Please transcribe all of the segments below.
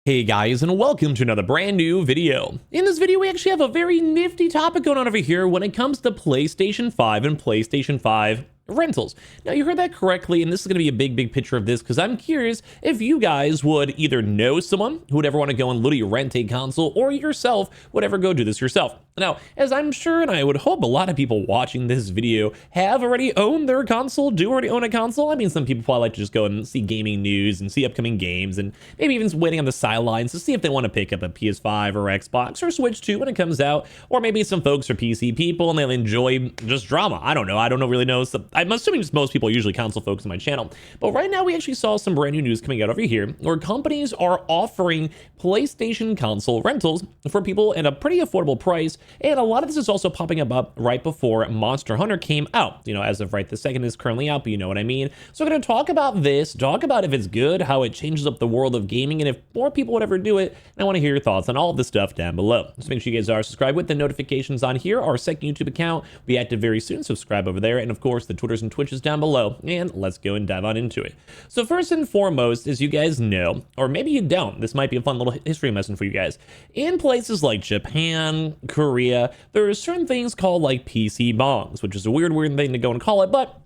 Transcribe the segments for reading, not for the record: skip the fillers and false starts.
Hey guys, and welcome to another brand new video. In this video, we actually have a very nifty topic going on over here when it comes to PlayStation 5 and PlayStation 5 rentals. Now, you heard that correctly, and this is going to be a big picture of this because I'm curious if you guys would either know someone who would ever want to go and literally rent a console, or yourself would ever go do this yourself. Now, as I'm sure and I would hope a lot of people watching this video have already owned their console, do already own a console. I mean, some people probably like to just go and see gaming news and see upcoming games, and maybe even waiting on the sidelines to see if they want to pick up a PS5 or Xbox or Switch 2 when it comes out. Or maybe some folks are PC people and they'll enjoy just drama. I don't know. Really know. I'm assuming just most people are usually console folks on my channel. But right now, we actually saw some brand new news coming out over here where companies are offering PlayStation console rentals for people at a pretty affordable price. And a lot of this is also popping up right before Monster Hunter came out. You know, as of right this second, is currently out, but you know what I mean. So we're going to talk about this, talk about if it's good, how it changes up the world of gaming, and if more people would ever do it. And I want to hear your thoughts on all of this stuff down below. So make sure you guys are subscribed with the notifications on here. Our second YouTube account will be active very soon. Subscribe over there. And of course, the Twitters and Twitches down below. And let's go and dive on into it. So first and foremost, as you guys know, or maybe you don't, this might be a fun little history lesson for you guys. In places like Japan, Korea, there are certain things called like PC bongs, which is a weird thing to go and call it, but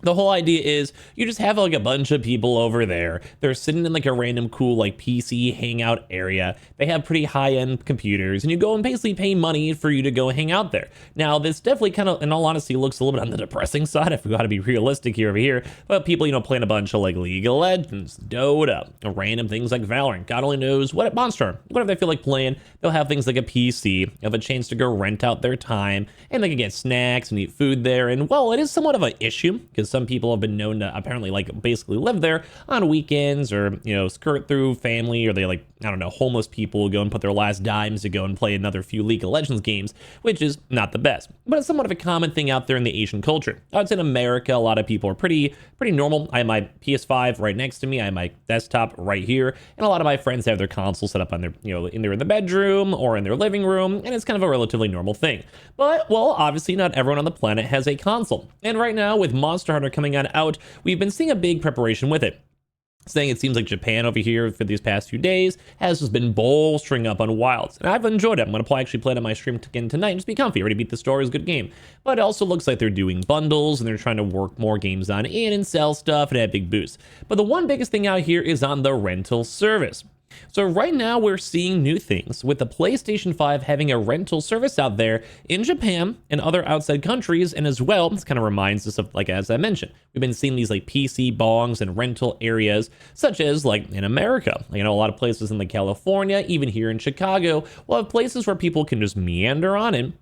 the whole idea is you just have like a bunch of people over there. They're sitting in like a random cool like PC hangout area. They have pretty high-end computers, and you go and basically pay money for you to go hang out there. Now, this definitely kind of, in all honesty, looks a little bit on the depressing side if we got to be realistic here over here. But people, you know, playing a bunch of like League of Legends, Dota, random things like Valorant, God only knows what, Monster, whatever they feel like playing, they'll have things like a PC, have a chance to go rent out their time, and they can get snacks and eat food there. And well, it is somewhat of an issue because some people have been known to apparently like basically live there on weekends, or you know, skirt through family, or they like, I don't know, homeless people go and put their last dimes to go and play another few League of Legends games, which is not the best, but it's somewhat of a common thing out there in the Asian culture. I would say in America, a lot of people are pretty normal. I have my PS5 right next to me, I have my desktop right here, and a lot of my friends have their console set up on their, you know, either in the bedroom or in their living room, and it's kind of a relatively normal thing. But well, obviously not everyone on the planet has a console, and right now with Monster Hunter coming out, we've been seeing a big preparation with it. Saying it seems like Japan over here for these past few days has just been bolstering up on Wilds, and I've enjoyed it. I'm going to actually play it on my stream again tonight and just be comfy. Already beat the story, is a good game. But it also looks like they're doing bundles and they're trying to work more games on in and sell stuff and have big boosts. But the one biggest thing out here is on the rental service. So right now we're seeing new things with the PlayStation 5 having a rental service out there in Japan and other outside countries. And as well, this kind of reminds us of, like, as I mentioned, we've been seeing these like PC bongs and rental areas, such as like in America. You know, a lot of places in like California, even here in Chicago, will have places where people can just meander on in,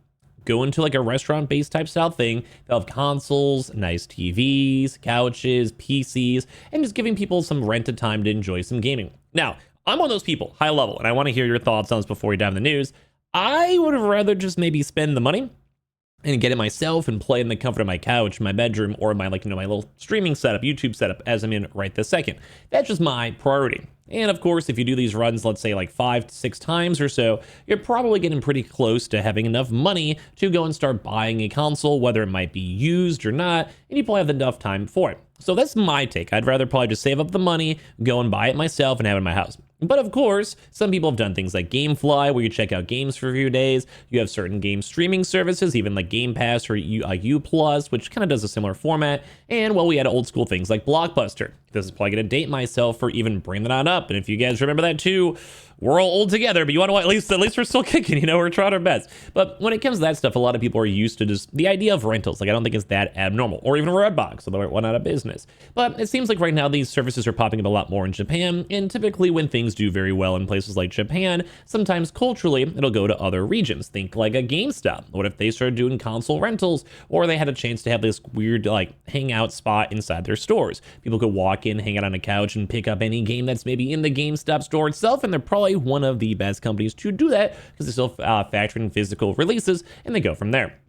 go into like a restaurant-based type style thing. They'll have consoles, nice TVs, couches, PCs, and just giving people some rented time to enjoy some gaming. Now, I'm one of those people, high level, and I want to hear your thoughts on this before we dive in the news. I would rather just maybe spend the money and get it myself and play in the comfort of my couch, my bedroom, or my, like, you know, my little streaming setup, YouTube setup, as I'm in right this second. That's just my priority. And of course, if you do these runs, let's say like 5 to 6 times or so, you're probably getting pretty close to having enough money to go and start buying a console, whether it might be used or not, and you probably have enough time for it. So that's my take. I'd rather probably just save up the money, go and buy it myself, and have it in my house. But of course, some people have done things like GameFly, where you check out games for a few days. You have certain game streaming services, even like Game Pass or U Plus, which kind of does a similar format. And well, we had old school things like Blockbuster. This is probably going to date myself for even bringing that up. And if you guys remember that too, we're all old together, but you want to, at least we're still kicking, you know, we're trying our best. But when it comes to that stuff, a lot of people are used to just the idea of rentals. Like, I don't think it's that abnormal, or even Redbox, although it went out of business. But it seems like right now these services are popping up a lot more in Japan, and typically when things do very well in places like Japan, sometimes culturally it'll go to other regions. Think like a GameStop. What if they started doing console rentals, or they had a chance to have this weird like hangout spot inside their stores? People could walk in, hang out on a couch, and pick up any game that's maybe in the GameStop store itself, and they're probably one of the best companies to do that because they still factor in physical releases, and they go from there.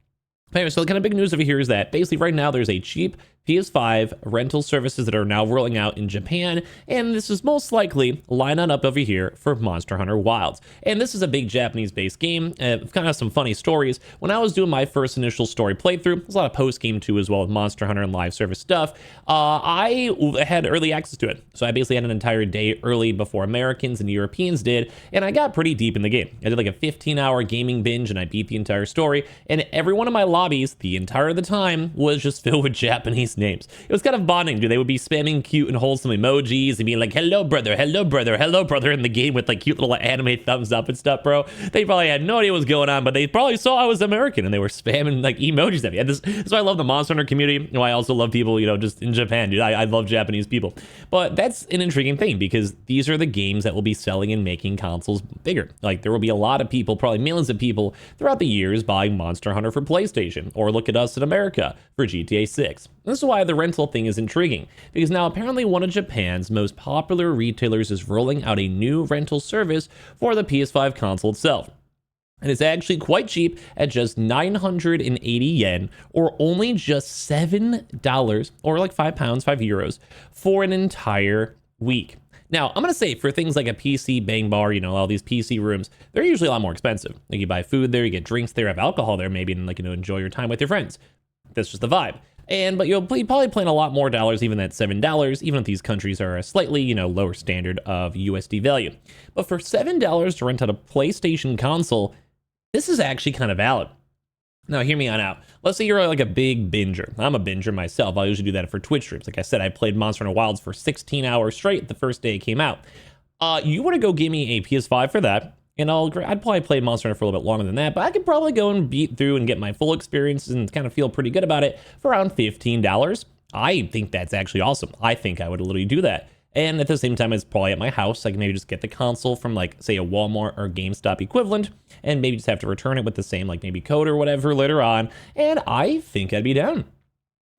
Anyway, so the kind of big news over here is that basically right now there's a cheap PS5 rental services that are now rolling out in Japan, and this is most likely lining up over here for Monster Hunter Wilds. And this is a big Japanese-based game. Kind of some funny stories. When I was doing my first initial story playthrough, there's a lot of post-game too as well with Monster Hunter and live service stuff. I had early access to it, so I basically had an entire day early before Americans and Europeans did, and I got pretty deep in the game. I did like a 15-hour gaming binge, and I beat the entire story, and every one of my lobbies, the entire of the time, was just filled with Japanese names. It was kind of bonding, dude. They would be spamming cute and wholesome emojis and being like, hello brother, hello brother, hello brother in the game with like cute little anime thumbs up and stuff, bro. They probably had no idea what was going on, but they probably saw I was American and they were spamming like emojis at me. This is why I love the Monster Hunter community. You know, I also love people, you know, just in Japan, dude. I love Japanese people. But that's an intriguing thing because these are the games that will be selling and making consoles bigger. Like there will be a lot of people, probably millions of people throughout the years buying Monster Hunter for PlayStation, or look at us in America for GTA 6. This is why the rental thing is intriguing, because now apparently one of Japan's most popular retailers is rolling out a new rental service for the PS5 console itself. And it's actually quite cheap at just 980 yen, or only just $7, or like £5, €5, for an entire week. Now, I'm going to say for things like a PC bang bar, you know, all these PC rooms, they're usually a lot more expensive. Like you buy food there, you get drinks there, have alcohol there maybe, and like, you know, enjoy your time with your friends. That's just the vibe. But you'll probably paying a lot more dollars even at $7, even if these countries are a slightly, you know, lower standard of USD value. But for $7 to rent out a PlayStation console, this is actually kind of valid. Now, hear me on out. Let's say you're like a big binger. I'm a binger myself. I usually do that for Twitch streams. Like I said, I played Monster Hunter Wilds for 16 hours straight the first day it came out. You want to go give me a PS5 for that, and I'd probably play Monster Hunter for a little bit longer than that, but I could probably go and beat through and get my full experience and kind of feel pretty good about it for around $15. I think that's actually awesome. I think I would literally do that. And at the same time, it's probably at my house. I can maybe just get the console from like, say, a Walmart or GameStop equivalent, and maybe just have to return it with the same like maybe code or whatever later on. And I think I'd be down.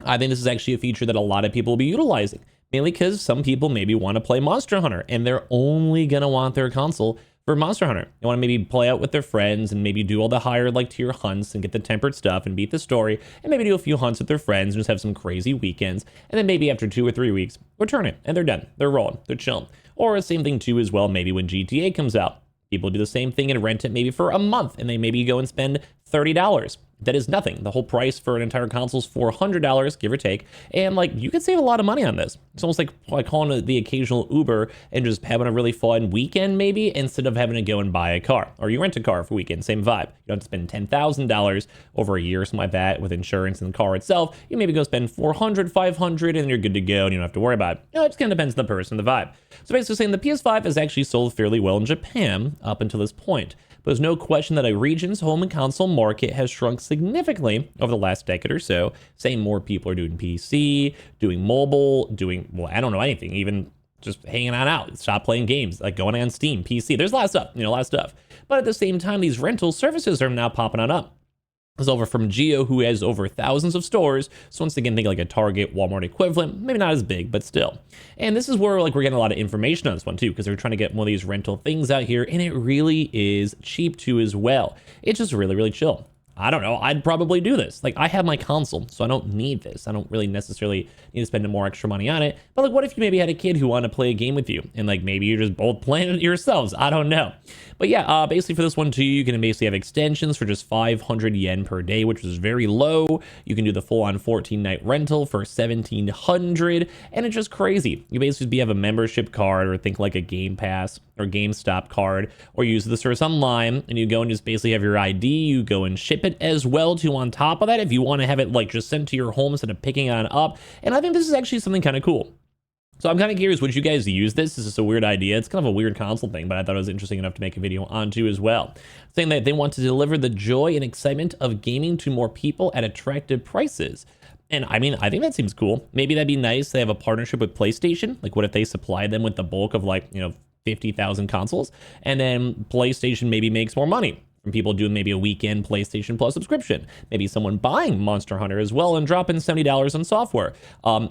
I think this is actually a feature that a lot of people will be utilizing, mainly because some people maybe want to play Monster Hunter and they're only going to want their console for Monster Hunter. They want to maybe play out with their friends and maybe do all the higher like tier hunts and get the tempered stuff and beat the story, and maybe do a few hunts with their friends and just have some crazy weekends. And then maybe after 2 or 3 weeks, return it and they're done. They're rolling. They're chilling. Or the same thing too as well, maybe when GTA comes out. People do the same thing and rent it maybe for a month, and they maybe go and spend $30. That is nothing. The whole price for an entire console is $400, give or take. And like, you could save a lot of money on this. It's almost like calling it the occasional Uber and just having a really fun weekend maybe, instead of having to go and buy a car. Or you rent a car for a weekend, same vibe. You don't have to spend $10,000 over a year or something like that with insurance and the car itself. You maybe go spend $400, $500, and you're good to go and you don't have to worry about it. You know, it just kind of depends on the person, the vibe. So basically saying the PS5 has actually sold fairly well in Japan up until this point. But there's no question that a region's home and console market has shrunk significantly over the last decade or so. Saying more people are doing PC, doing mobile, doing, well, I don't know, anything, even just hanging on out, stop playing games, like going on Steam, PC. There's a lot of stuff, you know, a lot of stuff. But at the same time, these rental services are now popping on up. It's over from Geo, who has over thousands of stores. So once again, think like a Target, Walmart equivalent, maybe not as big, but still. And this is where like we're getting a lot of information on this one too, because they're trying to get one of these rental things out here, and it really is cheap too as well. It's just really, really chill. I don't know, I'd probably do this. Like, I have my console, so I don't need this. I don't really necessarily need to spend more extra money on it. But like, what if you maybe had a kid who wanted to play a game with you, and like maybe you're just both playing it yourselves? I don't know. But yeah, basically for this one too, you can basically have extensions for just 500 yen per day, which is very low. You can do the full-on 14-night rental for 1,700, and it's just crazy. You basically have a membership card, or think like a Game Pass or GameStop card, or use the service online, and you go and just basically have your ID. You go and ship it as well too on top of that, if you want to have it like just sent to your home instead of picking on up. And I think this is actually something kind of cool. So I'm kind of curious, would you guys use this? This is a weird idea. It's kind of a weird console thing, but I thought it was interesting enough to make a video onto as well. Saying that they want to deliver the joy and excitement of gaming to more people at attractive prices. And I mean, I think that seems cool. Maybe that'd be nice. They have a partnership with PlayStation. Like, what if they supplied them with the bulk of, like, you know, 50,000 consoles, and then PlayStation maybe makes more money from people doing maybe a weekend PlayStation Plus subscription. Maybe someone buying Monster Hunter as well and dropping $70 on software.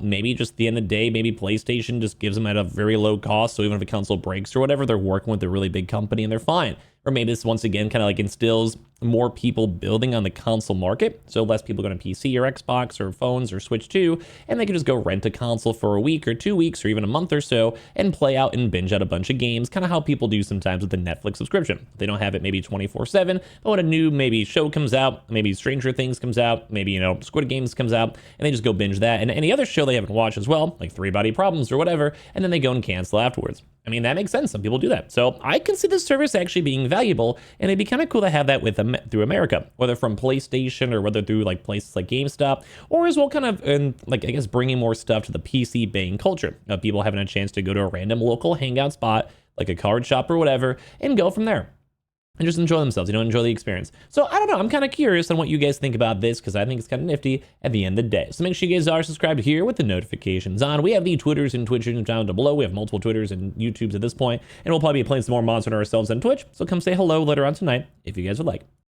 Maybe just at the end of the day, maybe PlayStation just gives them at a very low cost, so even if a console breaks or whatever, they're working with a really big company and they're fine. Or maybe this once again kind of like instills more people building on the console market. So less people go to PC or Xbox or phones or Switch 2, and they can just go rent a console for a week or 2 weeks or even a month or so and play out and binge out a bunch of games, kind of how people do sometimes with the Netflix subscription. They don't have it maybe 24/7, but when a new maybe show comes out, maybe Stranger Things comes out, maybe, you know, Squid Games comes out, and they just go binge that and any other show they haven't watched as well, like Three Body Problems or whatever, and then they go and cancel afterwards. I mean, that makes sense. Some people do that. So I can see this service actually being valuable, and it'd be kind of cool to have that with them through America, whether from PlayStation or whether through like places like GameStop, or as well kind of, like, I guess, bringing more stuff to the PC buying culture of people having a chance to go to a random local hangout spot, like a card shop or whatever, and go from there. And just enjoy themselves, you know, enjoy the experience. So I don't know, I'm kind of curious on what you guys think about this, because I think it's kind of nifty at the end of the day. So make sure you guys are subscribed here with the notifications on. We have the Twitters and Twitchers down below. We have multiple Twitters and YouTubes at this point, and we'll probably be playing some more Monster Hunter ourselves on Twitch. So come say hello later on tonight if you guys would like.